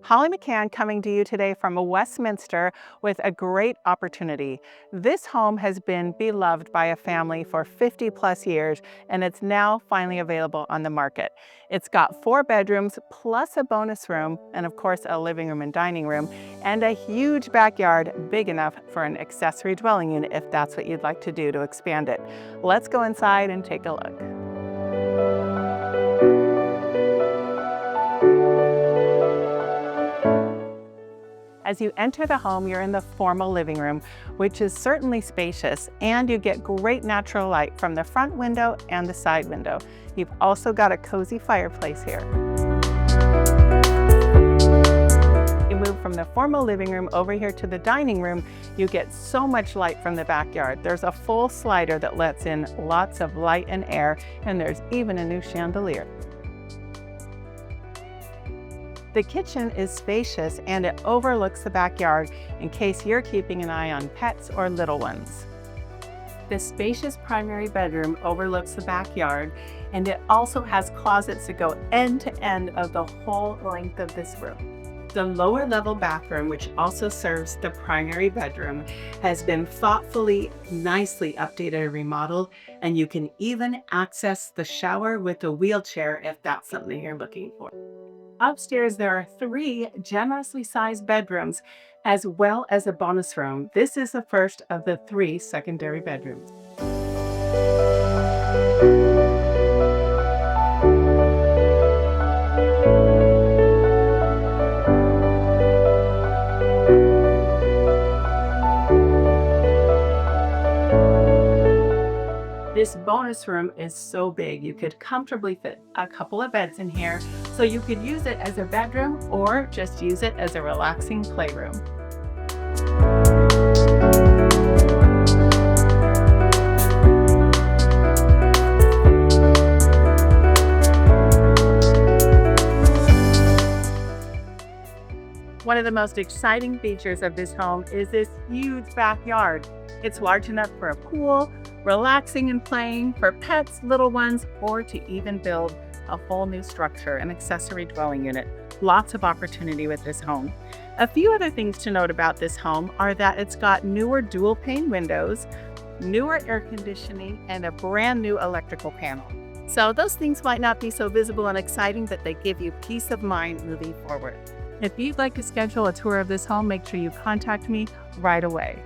Holly McKhann coming to you today from Westminster with a great opportunity. This home has been beloved by a family for 50 plus years, and it's now finally available on the market. It's got 4 bedrooms plus a bonus room, and of course a living room and dining room, and a huge backyard big enough for an accessory dwelling unit if that's what you'd like to do to expand it. Let's go inside and take a look. As you enter the home, you're in the formal living room, which is certainly spacious, and you get great natural light from the front window and the side window. You've also got a cozy fireplace here. You move from the formal living room over here to the dining room, you get so much light from the backyard. There's a full slider that lets in lots of light and air, and there's even a new chandelier. The kitchen is spacious and it overlooks the backyard in case you're keeping an eye on pets or little ones. The spacious primary bedroom overlooks the backyard, and it also has closets that go end to end of the whole length of this room. The lower level bathroom, which also serves the primary bedroom, has been thoughtfully, nicely updated and remodeled, and you can even access the shower with a wheelchair if that's something you're looking for. Upstairs, there are 3 generously sized bedrooms, as well as a bonus room. This is the first of the 3 secondary bedrooms. This bonus room is so big, you could comfortably fit a couple of beds in here, so you could use it as a bedroom or just use it as a relaxing playroom. One of the most exciting features of this home is this huge backyard. It's large enough for a pool, relaxing and playing, for pets, little ones, or to even build a whole new structure, an accessory dwelling unit. Lots of opportunity with this home. A few other things to note about this home are that it's got newer dual pane windows, newer air conditioning, and a brand new electrical panel. So those things might not be so visible and exciting, but they give you peace of mind moving forward. If you'd like to schedule a tour of this home, make sure you contact me right away.